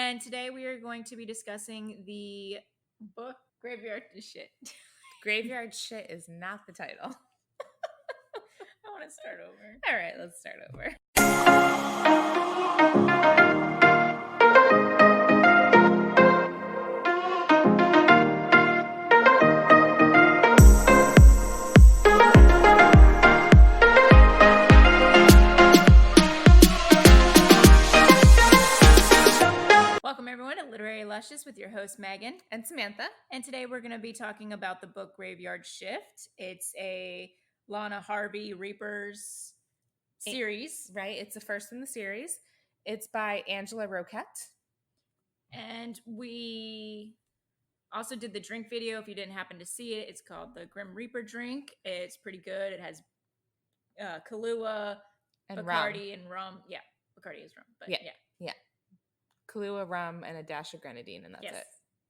And today we are going to be discussing the book Graveyard Shit. Graveyard Shit is not the title. I want to start over. All right, let's start over. Welcome everyone to Literary Lushes with your host Megan And Samantha. And today we're going to be talking about the book Graveyard Shift. It's a Lana Harvey Reapers series. Right, it's the first in the series. It's by Angela Roquette. And we also did the drink video. If you didn't happen to see it, it's called the Grim Reaper drink. It's pretty good. It has Kahlua, And Bacardi, and rum. Yeah, Bacardi is rum, but yeah. Kahlua, rum, and a dash of grenadine, and that's it.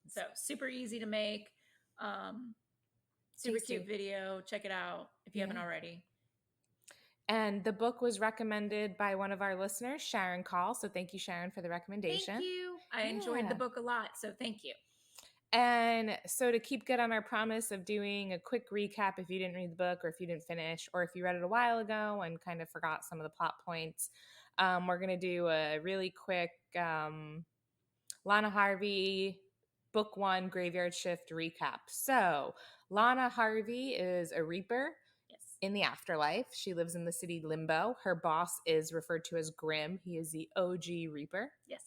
So super easy to make. Super Tasty. cute video. Check it out if you haven't already. And the book was recommended by one of our listeners, Sharon Call. So thank you, Sharon, for the recommendation. Thank you. I enjoyed the book a lot, so thank you. And so to keep good on our promise of doing a quick recap if you didn't read the book or if you didn't finish or if you read it a while ago and kind of forgot some of the plot points, we're going to do a really quick Lana Harvey Book 1 Graveyard Shift recap. So Lana Harvey is a Reaper in the afterlife. She lives in the city Limbo. Her boss is referred to as Grim. He is the OG Reaper. Yes.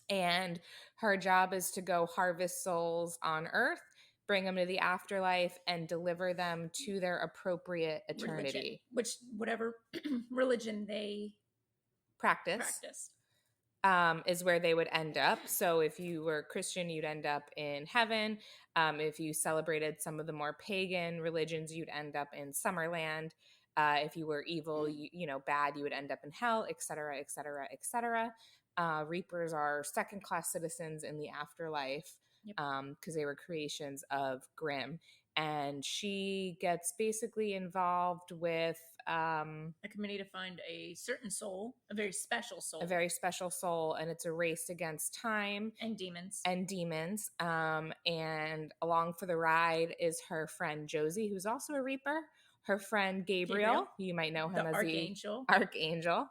And her job is to go harvest souls on Earth, bring them to the afterlife, and deliver them to their appropriate eternity. Whatever religion they practice. Is where they would end up. So if you were Christian, you'd end up in heaven. If you celebrated some of the more pagan religions, you'd end up in Summerland. If you were evil, bad, you would end up in hell, etc., etc., etc. Reapers are second-class citizens in the afterlife because they were creations of Grimm. And she gets basically involved with a committee to find a certain soul, a very special soul. And it's a race against time and demons. And along for the ride is her friend Josie, who's also a Reaper. Her friend Gabriel. You might know him as Archangel. the Archangel.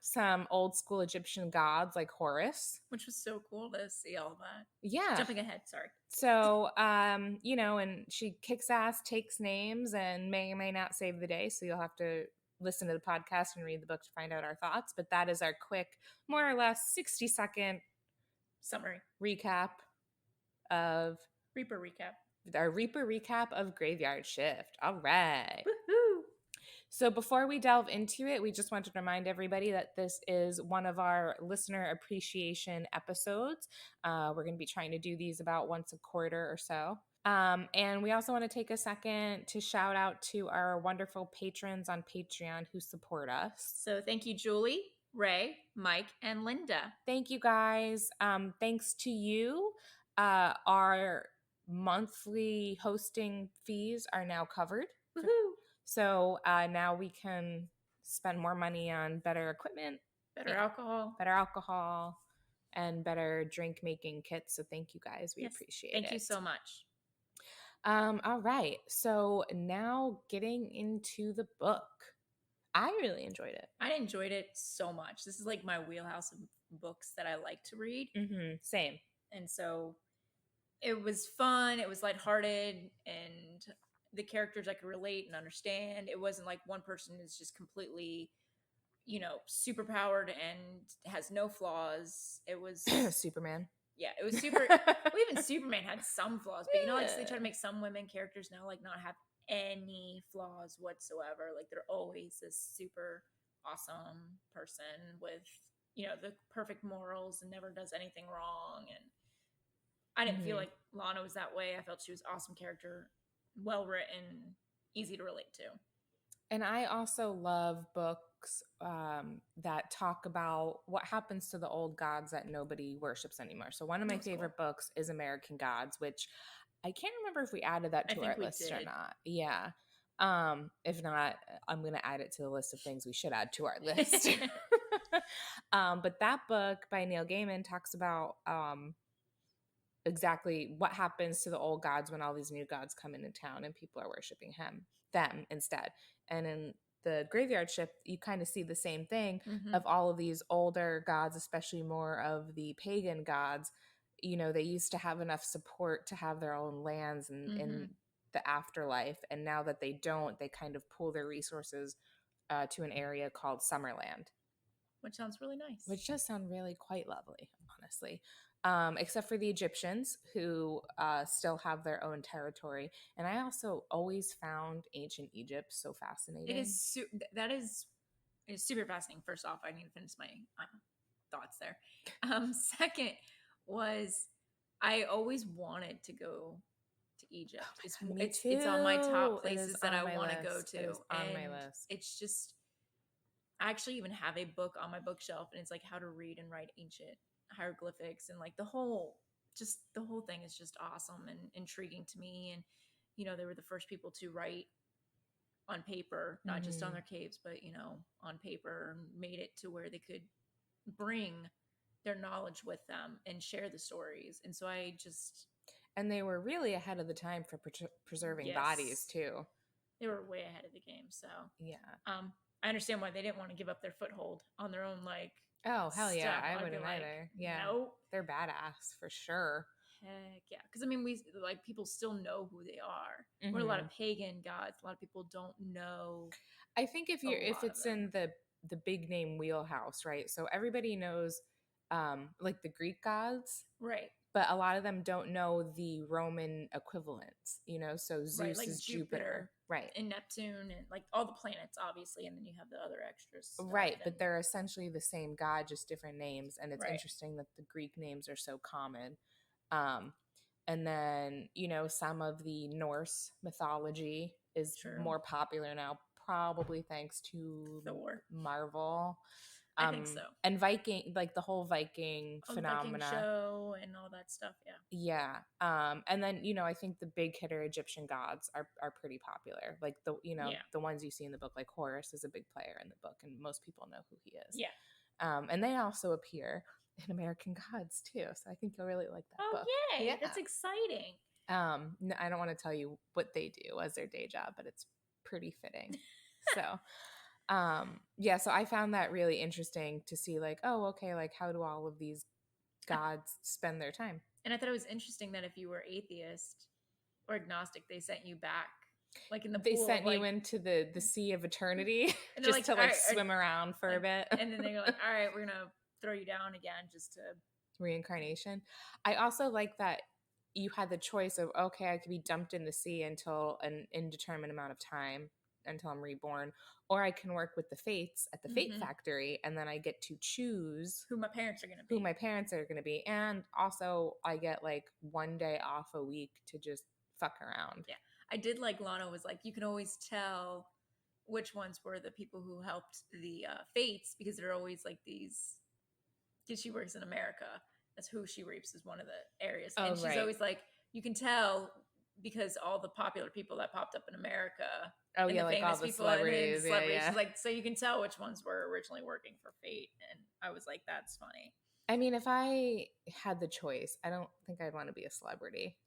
Some old school Egyptian gods like Horus. Which was so cool to see all that. Yeah. Jumping ahead, sorry. So, and she kicks ass, takes names, and may or may not save the day. So you'll have to listen to the podcast and read the book to find out our thoughts. But that is our quick, more or less 60-second summary recap of Reaper recap. Our Reaper recap of Graveyard Shift. All right. Woohoo! So before we delve into it, we just wanted to remind everybody that this is one of our listener appreciation episodes. We're going to be trying to do these about once a quarter or so. And we also want to take a second to shout out to our wonderful patrons on Patreon who support us. So thank you, Julie, Ray, Mike, and Linda. Thank you, guys. Thanks to you, our monthly hosting fees are now covered. Woohoo! So now we can spend more money on better equipment, better alcohol, and better drink making kits. So thank you guys. We appreciate it. Thank you so much. All right. So now getting into the book. I really enjoyed it. I enjoyed it so much. This is like my wheelhouse of books that I like to read. Mm-hmm. Same. And so it was fun. It was lighthearted, and the characters I could relate and understand. It wasn't like one person is just completely, super powered and has no flaws. It was Superman. Yeah, it was super. Well, even Superman had some flaws, but they try to make some women characters now like not have any flaws whatsoever. Like they're always this super awesome person with the perfect morals and never does anything wrong. And I didn't feel like Lana was that way. I felt she was an awesome character, well written, easy to relate to. And I also love books that talk about what happens to the old gods that nobody worships anymore. So one of my favorite books is American Gods, which I can't remember if we added that to our list or not. Yeah. If not, I'm going to add it to the list of things we should add to our list. But that book by Neil Gaiman talks about exactly what happens to the old gods when all these new gods come into town and people are worshiping them instead. And in the graveyard shift, you kind of see the same thing of all of these older gods, especially more of the pagan gods. They used to have enough support to have their own lands in the afterlife, and now that they don't, they kind of pool their resources to an area called Summerland, which sounds really nice. Which does sound really quite lovely, honestly. Except for the Egyptians, who still have their own territory. And I also always found ancient Egypt so fascinating. That is super fascinating. First off, I need to finish my thoughts there. Second was, I always wanted to go to Egypt. Oh it's on my top places that I want to go to. It is on my list. It's just, I actually even have a book on my bookshelf, and it's like how to read and write ancient hieroglyphics, and like the whole thing is just awesome and intriguing to me. And they were the first people to write on paper, not just on their caves, but on paper, and made it to where they could bring their knowledge with them and share the stories. And so and they were really ahead of the time for preserving bodies too. They were way ahead of the game. So yeah, I understand why they didn't want to give up their foothold on their own, like, oh hell yeah, stuff. I wouldn't either. Yeah, nope. They're badass for sure. Heck yeah. Because we like, people still know who they are. We're a lot of pagan gods. A lot of people don't know. I think if it's in the big name wheelhouse, right? So everybody knows like the Greek gods, right? But a lot of them don't know the Roman equivalents, so Zeus like is Jupiter, right? And Neptune, and like all the planets, obviously, and then you have the other extras, right? But they're essentially the same god, just different names. And it's interesting that the Greek names are so common. And then, some of the Norse mythology is more popular now, probably thanks to Thor, Marvel. I think so. And Viking, like the whole Viking phenomena, Viking show and all that stuff. Yeah. And then, I think the big hitter Egyptian gods are pretty popular. Like the ones you see in the book, like Horus is a big player in the book, and most people know who he is. Yeah. And they also appear in American Gods too. So I think you'll really like that book. Oh, yay. Yeah. That's exciting. No, I don't want to tell you what they do as their day job, but it's pretty fitting. So so I found that really interesting to see, like, oh, okay, like how do all of these gods spend their time? And I thought it was interesting that if you were atheist or agnostic, they sent you back, like in the pool. They sent you into the sea of eternity just to swim around for a bit. And then they're like, all right, we're gonna throw you down again, just to reincarnation. I also like that you had the choice of, okay, I could be dumped in the sea until an indeterminate amount of time, until I'm reborn, or I can work with the fates at the Fate Factory, and then I get to choose who my parents are going to be. And also I get like one day off a week to just fuck around. Yeah. I did like Lana was like, you can always tell which ones were the people who helped the fates, because they're always like these, because she works in America. That's who she reaps, is one of the areas. And she's always like, you can tell because all the popular people that popped up in America. Oh yeah, like all the celebrities. Yeah. She's like, so you can tell which ones were originally working for Fate. And I was like, that's funny. I mean, if I had the choice, I don't think I'd want to be a celebrity.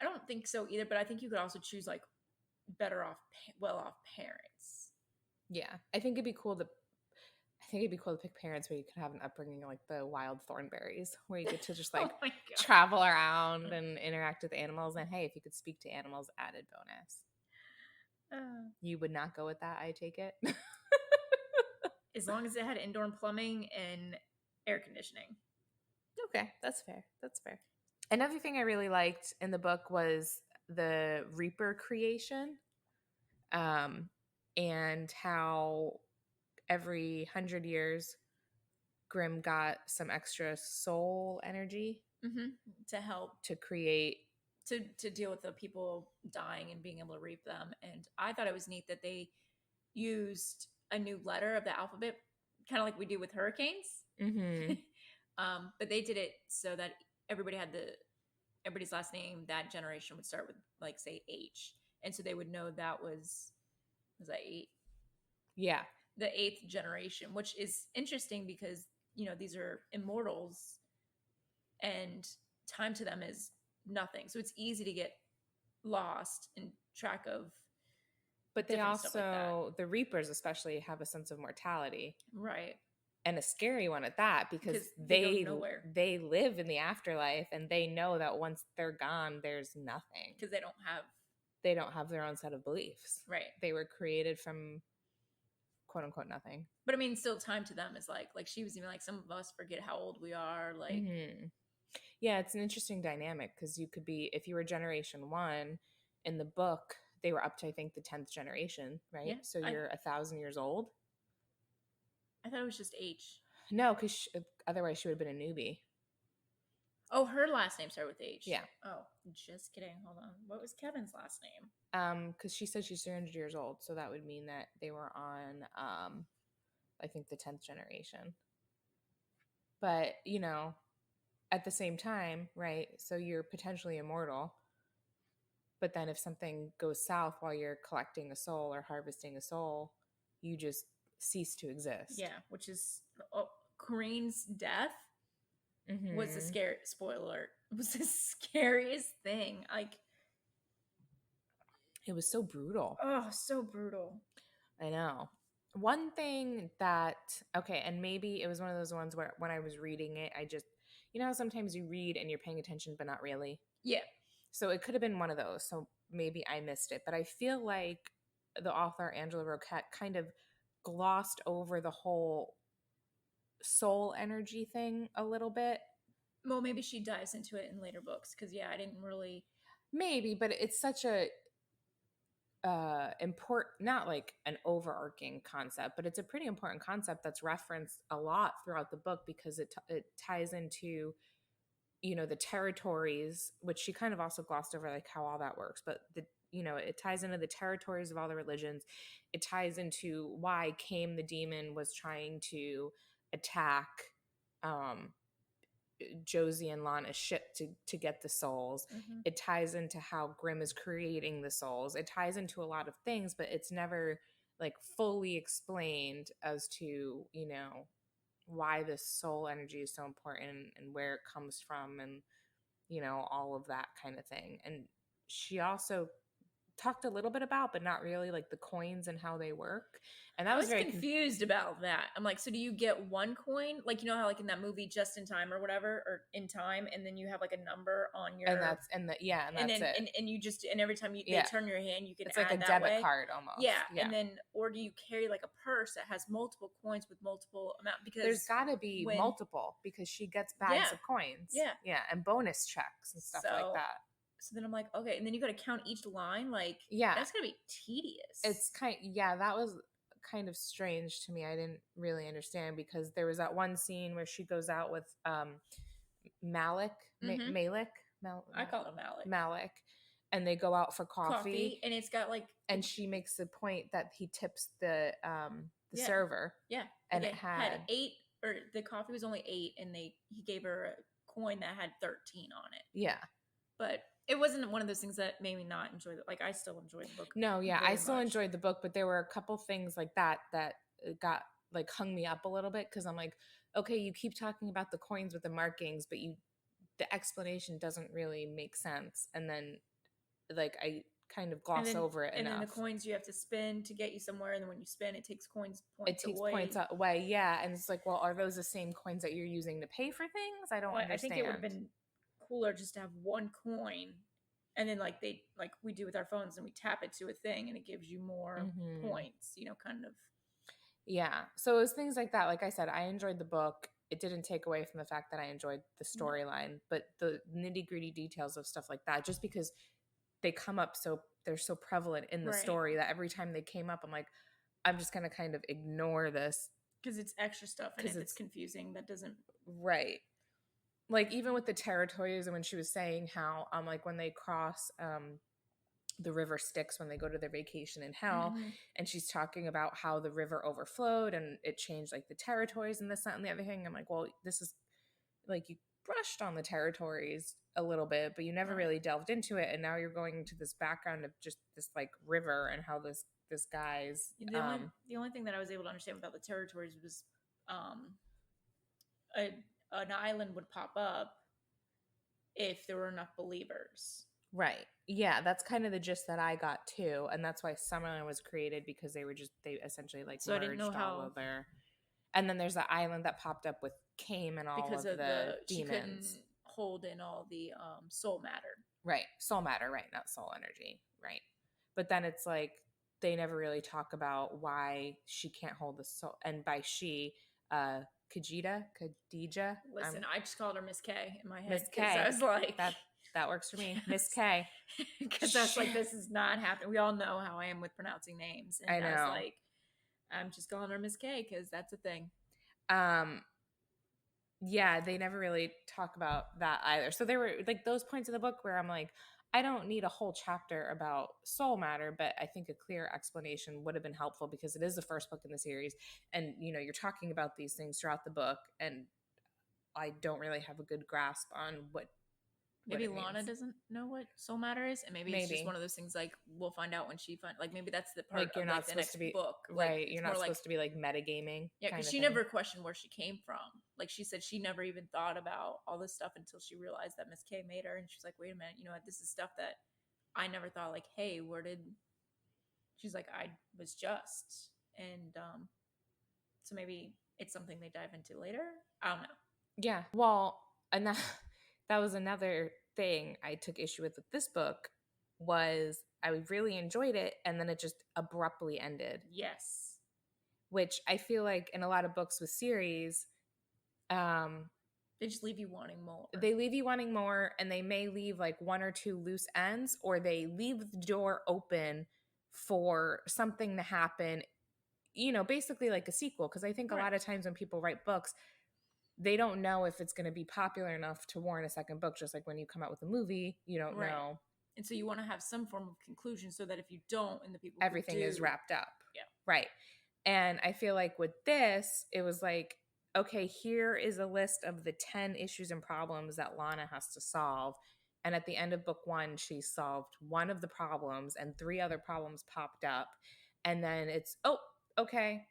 I don't think so either, but I think you could also choose like well-off parents. Yeah, I think it'd be cool to pick parents where you could have an upbringing like the Wild Thornberrys, where you get to just like travel around and interact with animals. And hey, if you could speak to animals, added bonus. You would not go with that, I take it? As long as it had indoor plumbing and air conditioning. Okay, that's fair. Another thing I really liked in the book was the Reaper creation, and how every 100 years Grimm got some extra soul energy to help to create, to deal with the people dying and being able to reap them. And I thought it was neat that they used a new letter of the alphabet, kind of like we do with hurricanes. But they did it so that everybody's last name that generation would start with, like, say H, and so they would know that was that 8. Yeah. the 8th generation, which is interesting because, you know, these are immortals and time to them is nothing. So it's easy to get lost in track of But they stuff like that. also, the Reapers especially, have a sense of mortality. Right. And a scary one at that, because they go nowhere. they live in the afterlife and they know that once they're gone, there's nothing. Because they don't have their own set of beliefs. Right. They were created from quote unquote nothing. But I mean, still time to them is like she was even like, some of us forget how old we are. Like, mm-hmm. Yeah, it's an interesting dynamic because you could be, if you were generation 1 in the book, they were up to, I think, the 10th generation, right? Yeah, so you're 1,000 years old. I thought it was just H. No, because otherwise she would have been a newbie. Oh, her last name started with H. Yeah. Oh, just kidding. Hold on. What was Kevin's last name? Because she said she's 300 years old, so that would mean that they were on, I think, the 10th generation. But, you know, at the same time, right? So you're potentially immortal. But then if something goes south while you're collecting a soul or harvesting a soul, you just cease to exist. Yeah, which is Corrine's death was the spoiler alert, was the scariest thing. Like, it was so brutal. Oh, so brutal. I know. One thing that, okay, and maybe it was one of those ones where when I was reading it, I just, you know, sometimes you read and you're paying attention, but not really. Yeah. So it could have been one of those. So maybe I missed it. But I feel like the author, Angela Roquette, kind of glossed over the whole soul energy thing a little bit. Well, maybe she dives into it in later books because, yeah, I didn't really. Maybe, but it's such a important, not like an overarching concept, but it's a pretty important concept that's referenced a lot throughout the book because it ties into, you know, the territories, which she kind of also glossed over, like how all that works, but the, you know, it ties into the territories of all the religions. It ties into why Cain the demon was trying to attack Josie and Lana's ship to get the souls. Mm-hmm. It ties into how Grimm is creating the souls. It ties into a lot of things, but it's never like fully explained as to, you know, why this soul energy is so important and where it comes from and, you know, all of that kind of thing. And she also talked a little bit about, but not really, like the coins and how they work. And that I was very confused about that. I'm like, so do you get one coin? Like, you know how like in that movie Just in Time or whatever, or In Time, and then you have like a number on your, and that's and then, it. And you just, and every time they turn your hand, you can it's like a that debit way. card almost. Yeah. And then, or do you carry like a purse that has multiple coins with multiple amount? Because there's got to be multiple, because she gets bags of coins. Yeah, and bonus checks and stuff like that. So then I'm like, okay, and then you got to count each line. Like, that's gonna be tedious. It's that was kind of strange to me. I didn't really understand, because there was that one scene where she goes out with Malik, Malik. I call him Malik, and they go out for coffee, and it's got like, and she makes the point that he tips the server. Yeah, and it had 8, or the coffee was only 8, and he gave her a coin that had 13 on it. Yeah, but it wasn't one of those things that made me not enjoy it. Like, I still enjoyed the book. No, yeah, I still enjoyed the book, but there were a couple things like that got like hung me up a little bit, because I'm like, okay, you keep talking about the coins with the markings, but the explanation doesn't really make sense. And then like I kind of gloss over it enough. And then the coins you have to spin to get you somewhere, and then when you spin, it takes points away. Points away, yeah. And it's like, well, are those the same coins that you're using to pay for things? I don't understand. I think it would have been cooler just to have one coin, and then like we do with our phones, and we tap it to a thing and it gives you more points, you know, kind of. Yeah, so it was things like that. Like I said, I enjoyed the book. It didn't take away from the fact that I enjoyed the storyline, but the nitty-gritty details of stuff like that, just because they come up they're so prevalent in the story that every time they came up, I'm like, I'm just gonna kind of ignore this because it's extra stuff, and if it's confusing, that doesn't. Right. Like, even with the territories, and when she was saying how like when they cross the river Styx, when they go to their vacation in hell, and she's talking about how the river overflowed and it changed like the territories and this, that, and the other thing. I'm like, well, this is like, you brushed on the territories a little bit, but you never really delved into it, and now you're going into this background of just this like river and how this this guy's. The only thing that I was able to understand without the territories was an island would pop up if there were enough believers. Right. Yeah, that's kind of the gist that I got too, and that's why Summerland was created, because they essentially like so merged I didn't know all of their. And then there's the island that popped up with Kame and all because of the demons. She couldn't hold in all the soul matter. Right. Soul matter, right, not soul energy. Right. But then it's like they never really talk about why she can't hold the soul, and by she, Khadija. Listen, I just called her Miss K in my head. Miss K. I was like, that works for me. Miss K. Because I was like, this is not happening. We all know how I am with pronouncing names. And I was like, I'm just calling her Miss K because that's a thing. Yeah, they never really talk about that either. So there were like those points in the book where I'm like, I don't need a whole chapter about soul matter, but I think a clear explanation would have been helpful, because it is the first book in the series. And, you're talking about these things throughout the book, and I don't really have a good grasp on what maybe Lana doesn't know what soul matter is, and maybe it's just one of those things like we'll find out when she maybe that's the part like you're of not the next to be book, right? You're not supposed to be like metagaming. Yeah, because she never questioned where she came from. Like she said, she never even thought about all this stuff until she realized that Miss K made her, and she's like, wait a minute, you know what? This is stuff that I never thought. Like, hey, where did? She's like, I was just, and so maybe it's something they dive into later. I don't know. Yeah, well, and that was another thing I took issue with this book, was I really enjoyed it, and then it just abruptly ended. Yes. Which I feel like in a lot of books with series, they just leave you wanting more. They leave you wanting more, and they may leave like one or two loose ends, or they leave the door open for something to happen, basically like a sequel. Because I think a lot of times when people write books, they don't know if it's going to be popular enough to warrant a second book. Just like when you come out with a movie, you don't know. And so you want to have some form of conclusion, so that if you don't, and the people everything is wrapped up. Yeah. Right. And I feel like with this, it was like, okay, here is a list of the 10 issues and problems that Lana has to solve. And at the end of book 1, she solved one of the problems, and 3 other problems popped up. And then it's, oh, okay,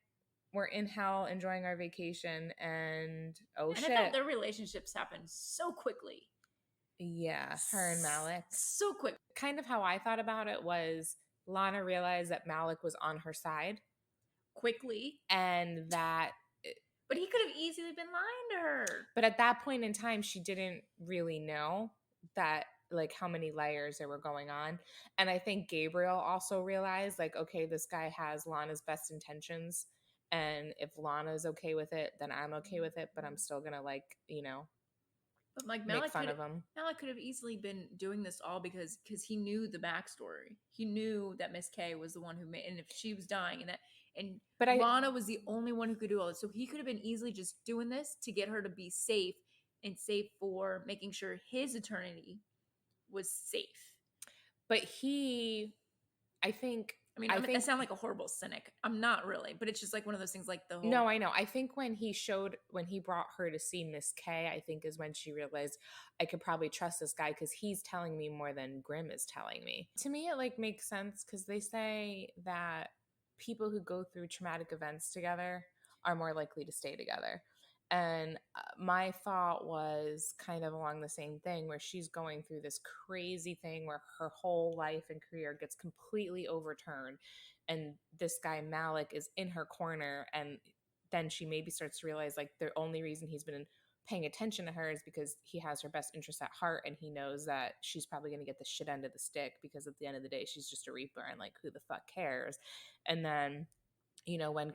we're in hell enjoying our vacation, and shit. I thought their relationships happened so quickly. Yeah, her and Malik. So quick. Kind of how I thought about it was Lana realized that Malik was on her side. Quickly. And that... But he could have easily been lying to her. But at that point in time, she didn't really know that, like, how many layers there were going on. And I think Gabriel also realized, like, okay, this guy has Lana's best intentions. And if Lana's okay with it, then I'm okay with it. But I'm still going to, like, but like make fun of him. Malik could have easily been doing this all because he knew the backstory. He knew that Miss K was the one who made, and if she was dying, but Lana was the only one who could do all this. So he could have been easily just doing this to get her to be safe, and safe for making sure his eternity was safe. But I sound like a horrible cynic. I'm not really, but it's just like one of those things, like the whole... No, I know. I think when he brought her to see Miss K, I think is when she realized, I could probably trust this guy because he's telling me more than Grimm is telling me. To me, it like makes sense because they say that people who go through traumatic events together are more likely to stay together. And my thought was kind of along the same thing, where she's going through this crazy thing where her whole life and career gets completely overturned. And this guy, Malik, is in her corner. And then she maybe starts to realize, like, the only reason he's been paying attention to her is because he has her best interests at heart. And he knows that she's probably going to get the shit end of the stick, because at the end of the day, she's just a Reaper, and like, who the fuck cares? And then, when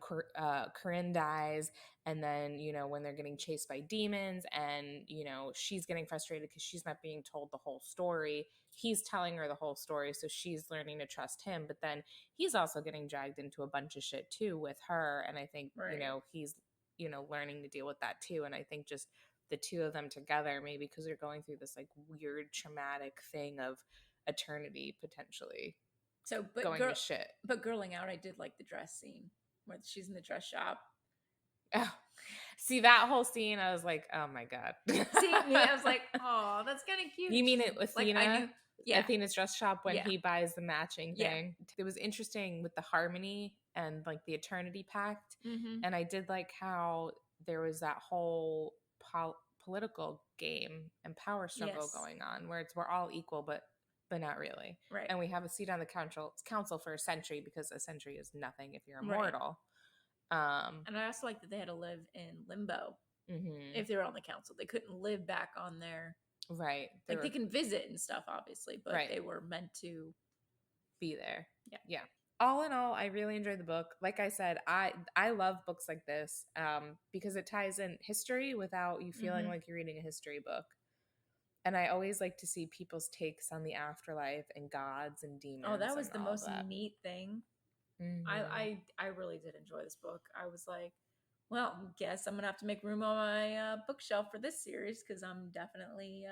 Corinne dies, and then, when they're getting chased by demons, and, she's getting frustrated because she's not being told the whole story. He's telling her the whole story, so she's learning to trust him. But then he's also getting dragged into a bunch of shit too with her. And I think, he's, learning to deal with that too. And I think just the two of them together, maybe because they're going through this like weird traumatic thing of eternity potentially. So, but to shit. But girling out, I did like the dress scene where she's in the dress shop. Oh, See, that whole scene, I was like, oh my God. See, me, I was like, oh, that's kind of cute. You mean it, like, Athena? I knew, yeah. Athena's dress shop when Yeah. he buys the matching Yeah. thing. It was interesting with the harmony and like the Eternity Pact. Mm-hmm. And I did like how there was that whole political game and power struggle going on where we're all equal, but not really. Right. And we have a seat on the council for a century because a century is nothing if you're immortal. Right. And I also like that they had to live in limbo. Mm-hmm. If they were on the council, they couldn't live back on their right. They can visit and stuff, obviously, but they were meant to be there. Yeah. All in all, I really enjoyed the book. Like I said, I love books like this because it ties in history without you feeling like you're reading a history book. And I always like to see people's takes on the afterlife and gods and demons. Oh, that was the most neat thing. Mm-hmm. I really did enjoy this book. I was like, well, guess I'm going to have to make room on my bookshelf for this series because I'm definitely...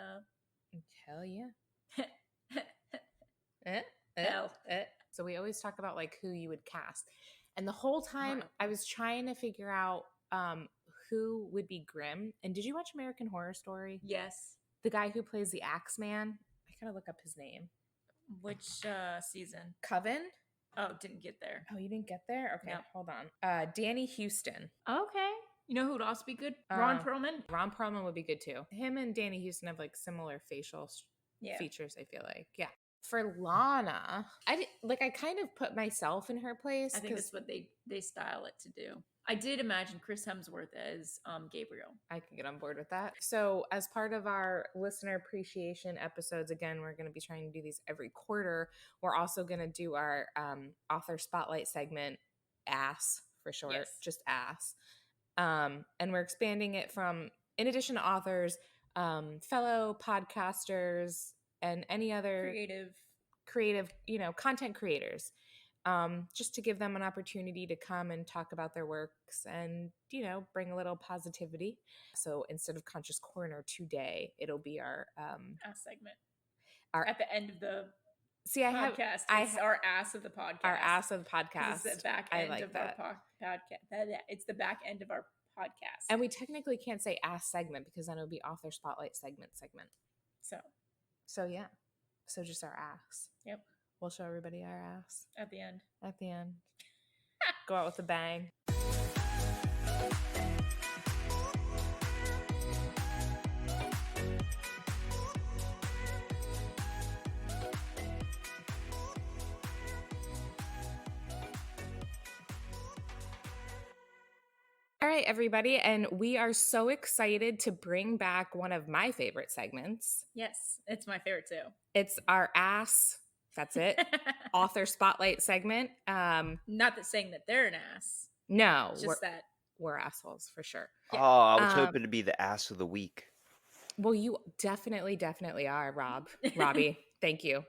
Hell yeah. Hell. So we always talk about like who you would cast. And the whole time I was trying to figure out who would be Grimm. And did you watch American Horror Story? Yes. The guy who plays the Axeman. I gotta look up his name. Which season? Coven? Oh, didn't get there. Oh, you didn't get there? Okay, hold on. Danny Houston. Okay. You know who would also be good? Ron Perlman? Ron Perlman would be good too. Him and Danny Houston have like similar facial features, I feel like. Yeah. For Lana, I kind of put myself in her place. I think that's what they style it to do. I did imagine Chris Hemsworth as Gabriel. I can get on board with that. So as part of our listener appreciation episodes, again, we're going to be trying to do these every quarter. We're also going to do our author spotlight segment, ASS for short, just ASS. And we're expanding it from, in addition to authors, fellow podcasters, and any other creative, content creators, just to give them an opportunity to come and talk about their works and, bring a little positivity. So instead of Conscious Corner today, it'll be our segment. At the end of the podcast. Our ass of the podcast. Our ass of the podcast. It's the back end of our podcast. It's the back end of our podcast. And we technically can't say ass segment because then it would be author spotlight segment. So yeah. So just our ass. Yep. We'll show everybody our ass. At the end. Go out with a bang. All right, everybody. And we are so excited to bring back one of my favorite segments. Yes, it's my favorite too. It's our ass. That's it. Author spotlight segment. Not that saying that they're an ass. No. Just that we're assholes for sure. Yeah. Oh, I was hoping to be the ass of the week. Well, you definitely are, Robbie. Thank you.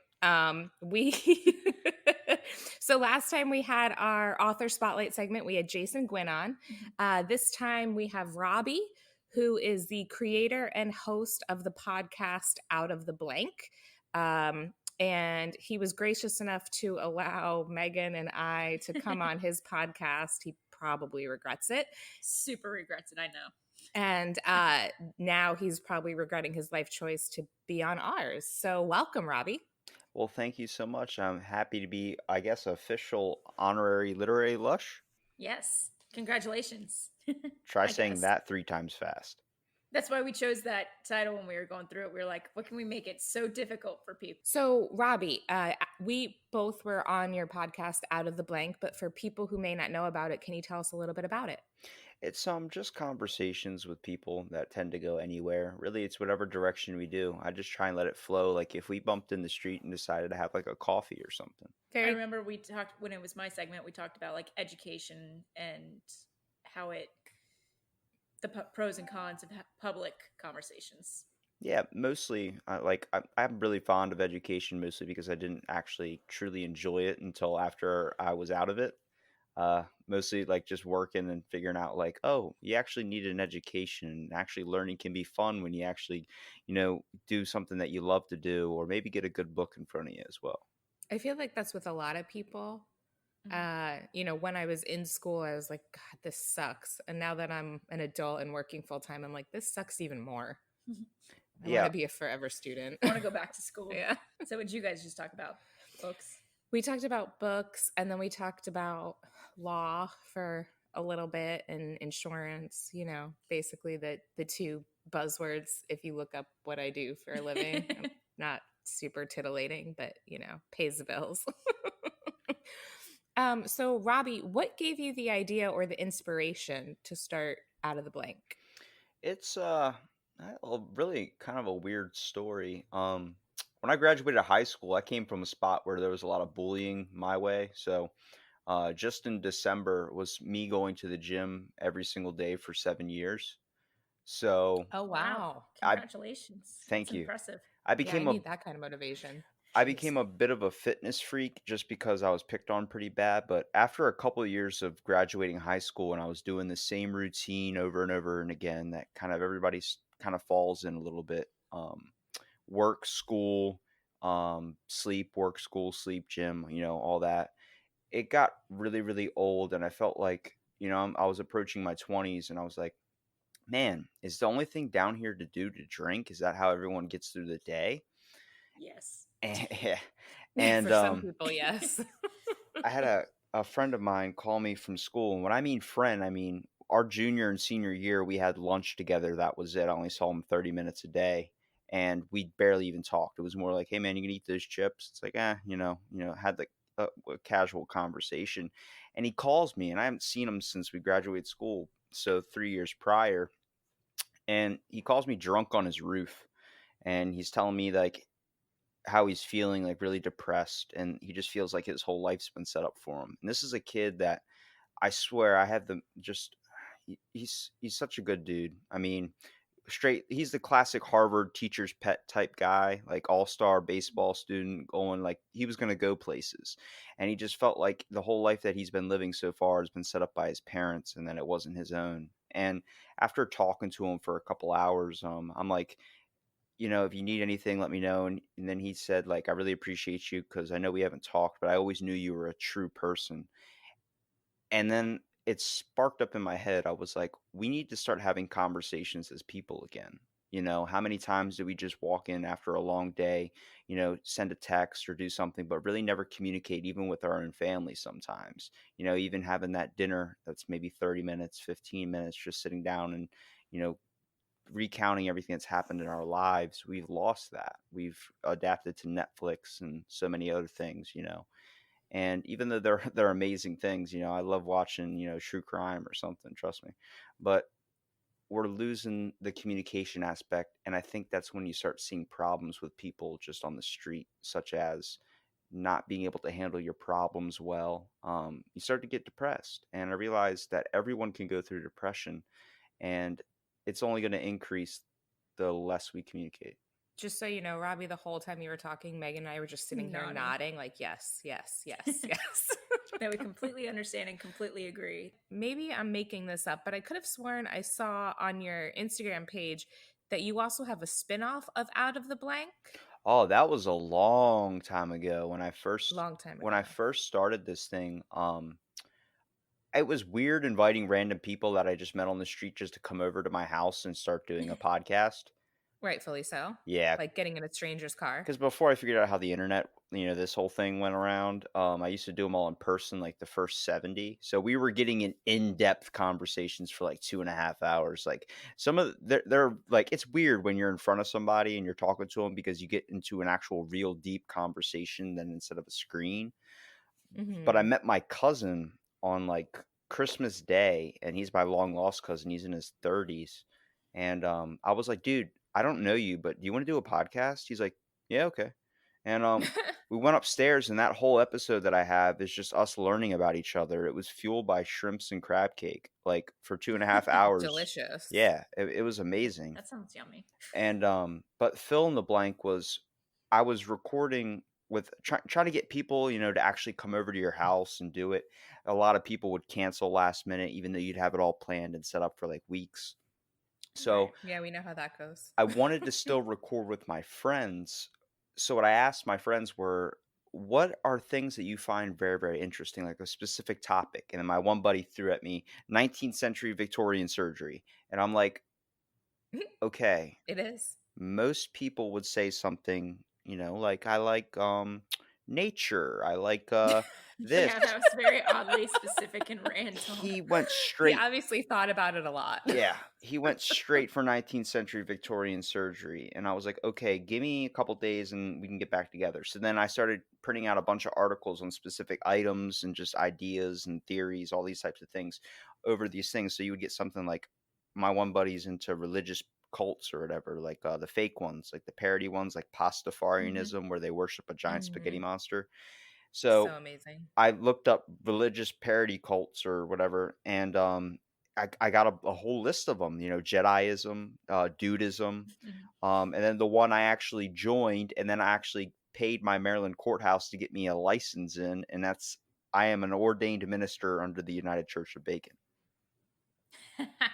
So last time we had our author spotlight segment, we had Jason Gwynn on. This time we have Robbie, who is the creator and host of the podcast Out of the Blank. And he was gracious enough to allow Megan and I to come on his podcast. He probably regrets it. Super regrets it, I know. And now he's probably regretting his life choice to be on ours. So welcome, Robbie. Well, thank you so much. I'm happy to be, I guess, official honorary literary lush. Yes. Congratulations. Try saying that 3 times fast. That's why we chose that title when we were going through it. We were like, what can we make it so difficult for people? So, Robbie, we both were on your podcast Out of the Blank, but for people who may not know about it, can you tell us a little bit about it? It's just conversations with people that tend to go anywhere. Really, it's whatever direction we do. I just try and let it flow. Like if we bumped in the street and decided to have like a coffee or something. I remember we talked, when it was my segment, we talked about like education and how the pros and cons of public conversations. Yeah, mostly I'm really fond of education, mostly because I didn't actually truly enjoy it until after I was out of it. Mostly like just working and figuring out like, oh, you actually need an education, and actually learning can be fun when you actually, do something that you love to do, or maybe get a good book in front of you as well. I feel like that's with a lot of people. When I was in school, I was like, God, this sucks. And now that I'm an adult and working full time, I'm like, this sucks even more. I want Yeah. to be a forever student. I want to go back to school. Yeah. So would you guys just talk about books? We talked about books, and then we talked about law for a little bit, and insurance, basically the two buzzwords if you look up what I do for a living. I'm not super titillating, but pays the bills. So Robbie, what gave you the idea or the inspiration to start Out of the Blank? It's really kind of a weird story. When I graduated high school, I came from a spot where there was a lot of bullying my way. So just in December was me going to the gym every single day for 7 years. So Oh wow. I Congratulations. thank That's you. impressive. I Yeah, I became need that kind of motivation. I Jeez. became a bit of a fitness freak just because I was picked on pretty bad. But after a couple of years of graduating high school and I was doing the same routine over and over and again, that kind of everybody's kind of falls in a little bit. Work, school, sleep, work, school, sleep, gym, all that. It got really, really old. And I felt like, I was approaching my 20s and I was like, man, is the only thing down here to do to drink? Is that how everyone gets through the day? Yes. And for some people, yes. I had a friend of mine call me from school. And when I mean friend, I mean our junior and senior year, we had lunch together. That was it. I only saw him 30 minutes a day. And we barely even talked. It was more like, hey man, you can eat those chips. It's like, had like a casual conversation. And he calls me and I haven't seen him since we graduated school. So 3 years prior. And he calls me drunk on his roof. And he's telling me like how he's feeling, like really depressed, and he just feels like his whole life's been set up for him. And this is a kid that I swear I have the just he's such a good dude. I mean, he's the classic Harvard teacher's pet type guy, like all-star baseball student going like he was going to go places. And he just felt like the whole life that he's been living so far has been set up by his parents and then it wasn't his own. And after talking to him for a couple hours, I'm like, if you need anything, let me know. And then he said, like, I really appreciate you because I know we haven't talked, but I always knew you were a true person. And then it sparked up in my head. I was like, we need to start having conversations as people again. How many times do we just walk in after a long day, send a text or do something, but really never communicate, even with our own family sometimes, even having that dinner that's maybe 30 minutes, 15 minutes, just sitting down and, recounting everything that's happened in our lives. We've lost that. We've adapted to Netflix and so many other things, and even though they're amazing things, I love watching, true crime or something, trust me, but we're losing the communication aspect. And I think that's when you start seeing problems with people just on the street, such as not being able to handle your problems well. You start to get depressed, and I realized that everyone can go through depression, and it's only going to increase the less we communicate. Just so you know, Robbie, the whole time you were talking, Megan and I were just sitting here nodding like, yes, yes, yes, yes. That we completely understand and completely agree. Maybe I'm making this up, but I could have sworn I saw on your Instagram page that you also have a spinoff of Out of the Blank. Oh, that was a long time ago when I first started this thing. It was weird inviting random people that I just met on the street just to come over to my house and start doing a podcast. Rightfully so. Yeah. Like getting in a stranger's car. Because before I figured out how the internet, this whole thing went around, I used to do them all in person, like the first 70. So we were getting in-depth conversations for like 2.5 hours. Like some of they're like, it's weird when you're in front of somebody and you're talking to them because you get into an actual real deep conversation than instead of a screen. Mm-hmm. But I met my cousin on like Christmas Day, and he's my long lost cousin. He's in his 30s. And I was like, dude, I don't know you, but do you want to do a podcast? He's like, yeah, okay. And we went upstairs, and that whole episode that I have is just us learning about each other. It was fueled by shrimps and crab cake, like for 2.5 hours. Delicious. Yeah, it was amazing. That sounds yummy. And but fill in the blank was I was recording with trying to get people, to actually come over to your house and do it. A lot of people would cancel last minute, even though you'd have it all planned and set up for like weeks. So right. Yeah, we know how that goes. I wanted to still record with my friends. So what I asked my friends were, what are things that you find very, very interesting, like a specific topic? And then my one buddy threw at me 19th century Victorian surgery. And I'm like, okay, It is. most people would say something, like I like nature. I like this. Yeah, that was very oddly specific and random. He went He straight. obviously thought about it a lot. Yeah, he went straight for 19th century Victorian surgery. And I was like, okay, give me a couple days and we can get back together. So then I started printing out a bunch of articles on specific items and just ideas and theories, all these types of things over these things. So you would get something like my one buddy's into religious cults or whatever, like the fake ones, like the parody ones, like Mhm. Pastafarianism, where they worship a giant spaghetti Mhm. monster. So So amazing. I looked up religious parody cults or whatever, and I got a whole list of them. Jediism, Dudism, Mhm. and then the one I actually joined, and then I actually paid my Maryland courthouse to get me a license in, and that's I am an ordained minister under the United Church of Bacon.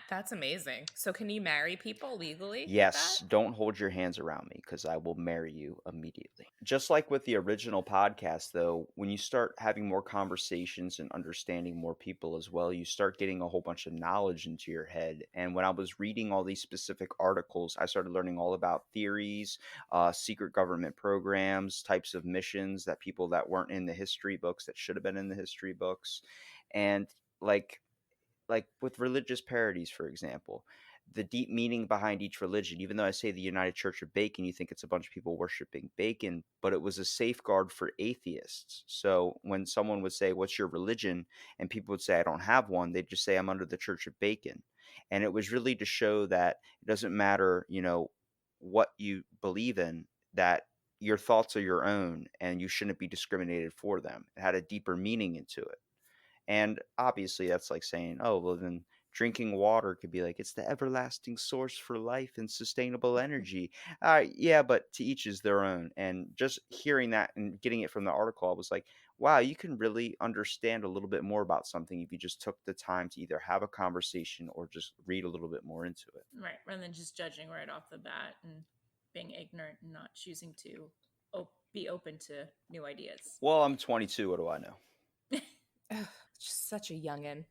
That's amazing. So can you marry people legally with that? Yes, don't hold your hands around me because I will marry you immediately. Just like with the original podcast, though, when you start having more conversations and understanding more people as well, you start getting a whole bunch of knowledge into your head. And when I was reading all these specific articles, I started learning all about theories, secret government programs, types of missions that people that weren't in the history books that should have been in the history books. And like with religious parodies, for example, the deep meaning behind each religion, even though I say the United Church of Bacon, you think it's a bunch of people worshiping bacon, but it was a safeguard for atheists. So when someone would say, "What's your religion?" and people would say, "I don't have one," they'd just say, "I'm under the Church of Bacon." And it was really to show that it doesn't matter, what you believe in, that your thoughts are your own and you shouldn't be discriminated for them. It had a deeper meaning into it. And obviously, that's like saying, oh, well, then drinking water could be like, it's the everlasting source for life and sustainable energy. Yeah, but to each is their own. And just hearing that and getting it from the article, I was like, wow, you can really understand a little bit more about something if you just took the time to either have a conversation or just read a little bit more into it. Right, rather than just judging right off the bat and being ignorant and not choosing to be open to new ideas. Well, I'm 22. What do I know? Ugh, just such a youngin.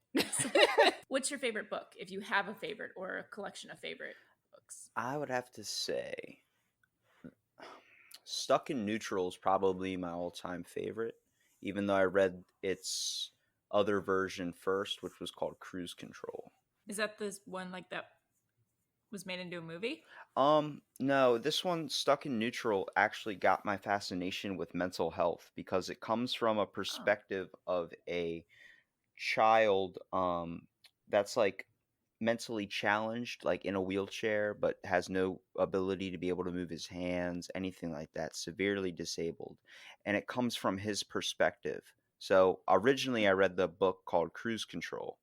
What's your favorite book, if you have a favorite or a collection of favorite books? I would have to say Stuck in Neutral is probably my all-time favorite, even though I read its other version first, which was called Cruise Control. Is that this one like that was made into a movie? No, this one, Stuck in Neutral, actually got my fascination with mental health because it comes from a Oh. perspective of a child that's like mentally challenged, like in a wheelchair, but has no ability to be able to move his hands, anything like that, severely disabled. And it comes from his perspective. So originally, I read the book called Cruise Control,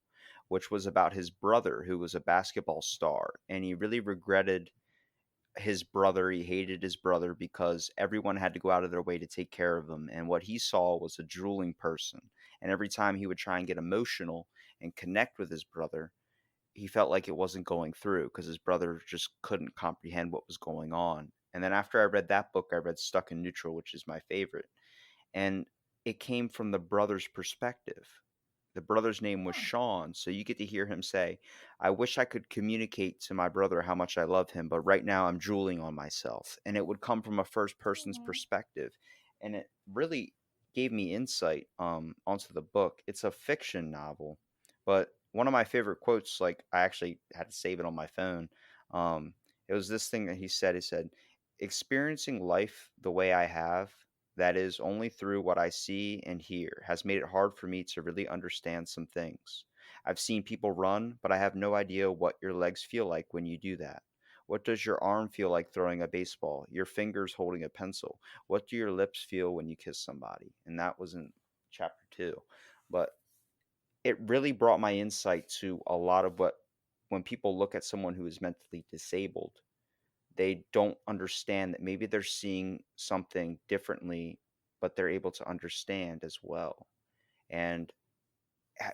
which was about his brother who was a basketball star. And he really regretted his brother. He hated his brother because everyone had to go out of their way to take care of him. And what he saw was a drooling person. And every time he would try and get emotional and connect with his brother, he felt like it wasn't going through because his brother just couldn't comprehend what was going on. And then after I read that book, I read Stuck in Neutral, which is my favorite. And it came from the brother's perspective. The brother's name was Oh. Sean, so you get to hear him say, I wish I could communicate to my brother how much I love him, but right now I'm drooling on myself. And it would come from a first person's Aw. perspective. And it really gave me insight onto the book. It's a fiction novel, but one of my favorite quotes, like I actually had to save it on my phone. Um, it was this thing that he said, experiencing life the way I have, that is, only through what I see and hear, has made it hard for me to really understand some things. I've seen people run, but I have no idea what your legs feel like when you do that. What does your arm feel like throwing a baseball? Your fingers holding a pencil? What do your lips feel when you kiss somebody? And that was in chapter 2. But it really brought my insight to a lot of what, when people look at someone who is mentally disabled, they don't understand that maybe they're seeing something differently, but they're able to understand as well. And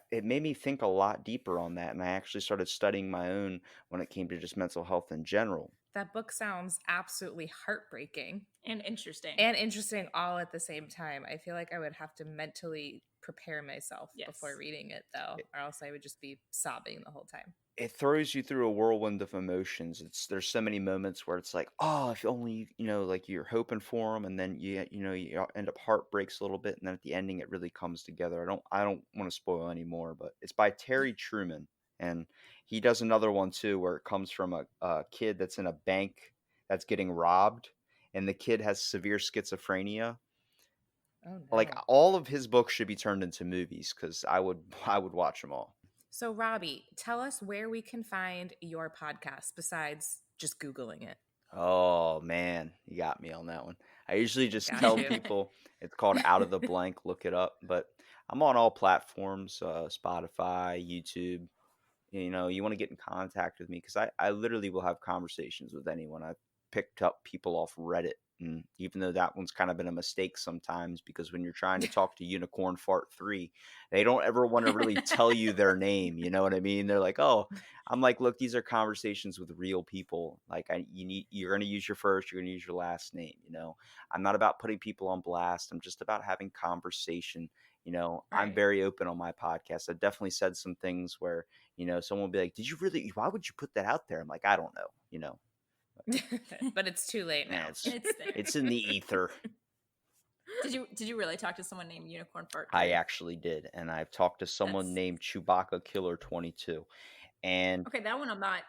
it made me think a lot deeper on that. And I actually started studying my own when it came to just mental health in general. That book sounds absolutely heartbreaking. And interesting. All at the same time. I feel like I would have to mentally prepare myself before reading it, though, or else I would just be sobbing the whole time. It throws you through a whirlwind of emotions. There's so many moments where it's like, oh, if only, like you're hoping for them, and then you end up heartbreaks a little bit, and then at the ending it really comes together. I don't want to spoil anymore, but it's by Terry Truman, and he does another one too where it comes from a kid that's in a bank that's getting robbed, and the kid has severe schizophrenia. Oh no. Like all of his books should be turned into movies because I would watch them all. So, Robbie, tell us where we can find your podcast besides just Googling it. Oh, man. You got me on that one. I usually just tell people it's called Out of the Blank. Look it up. But I'm on all platforms, Spotify, YouTube. You want to get in contact with me because I literally will have conversations with anyone. I've picked up people off Reddit. And even though that one's kind of been a mistake sometimes, because when you're trying to talk to Unicorn Fart 3, they don't ever want to really tell you their name. You know what I mean? They're like, oh, I'm like, look, these are conversations with real people. Like you're going to use your first, you're going to use your last name. I'm not about putting people on blast. I'm just about having conversation. Right. I'm very open on my podcast. I definitely said some things where, someone will be like, why would you put that out there? I'm like, I don't know, But it's too late now. It's in the ether. Did you really talk to someone named Unicorn Fart? I actually did, and I've talked to someone named Chewbacca Killer 22. And okay, that one I'm not.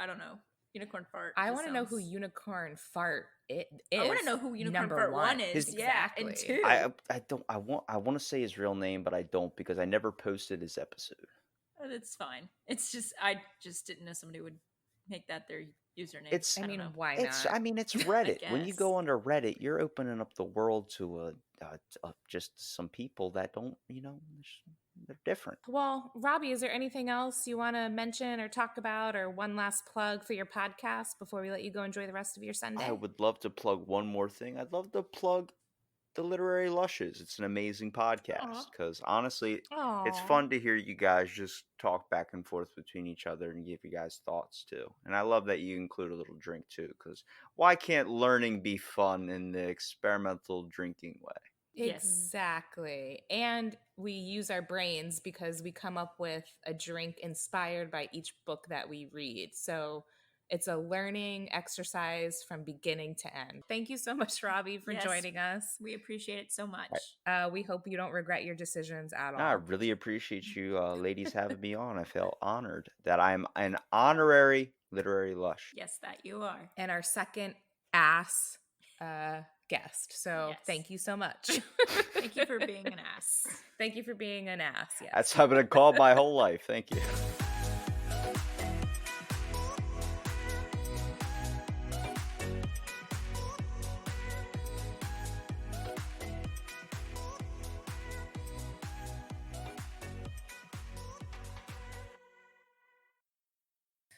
I don't know. Unicorn Fart. I want to know who Unicorn Fart is. I want to know who Unicorn Fart 1 is. Exactly. And 2. I want to say his real name, but I don't because I never posted his episode. That's fine. It's just I just didn't know somebody would make that their username. Why not? It's Reddit. When you go under Reddit, you're opening up the world to just some people that don't, they're different. Well, Robbie, is there anything else you want to mention or talk about, or one last plug for your podcast before we let you go enjoy the rest of your Sunday? I would love to plug one more thing. I'd love to plug the Literary Lushes. It's an amazing podcast because honestly, it's fun to hear you guys just talk back and forth between each other and give you guys thoughts too. And I love that you include a little drink too, because why can't learning be fun in the experimental drinking way? Exactly. And we use our brains because we come up with a drink inspired by each book that we read. So it's a learning exercise from beginning to end. Thank you so much, Robbie, for joining us. We appreciate it so much. We hope you don't regret your decisions at all. I really appreciate you ladies having me on. I feel honored that I'm an honorary Literary Lush. Yes, that you are. And our second ass guest. So thank you so much. Thank you for being an ass. Thank you for being an ass. Yes. That's how I've been called my whole life. Thank you.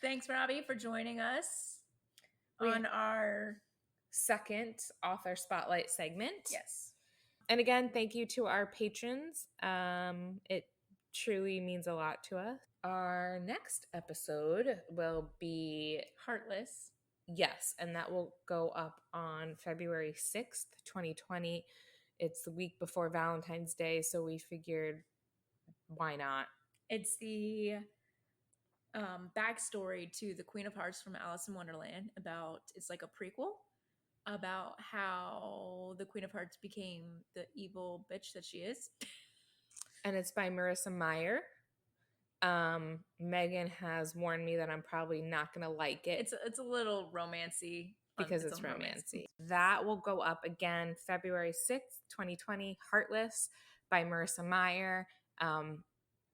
Thanks, Robbie, for joining us on our second author spotlight segment. Yes. And again, thank you to our patrons. It truly means a lot to us. Our next episode will be Heartless. Yes, and that will go up on February 6th, 2020. It's the week before Valentine's Day, so we figured, why not? It's the backstory to the Queen of Hearts from Alice in Wonderland. It's like a prequel about how the Queen of Hearts became the evil bitch that she is. And it's by Marissa Meyer. Megan has warned me that I'm probably not going to like it. It's a little romancy. Because it's romancy. That will go up again February 6th, 2020, Heartless by Marissa Meyer,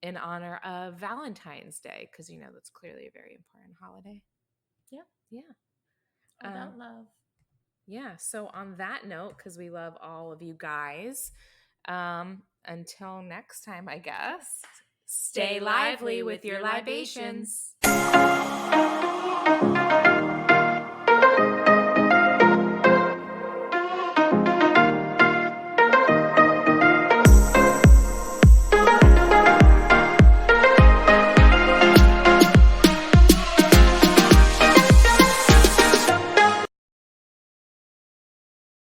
in honor of Valentine's Day, because that's clearly a very important holiday. Yeah. About love. Yeah. So on that note, because we love all of you guys, until next time, I guess, stay lively with your libations.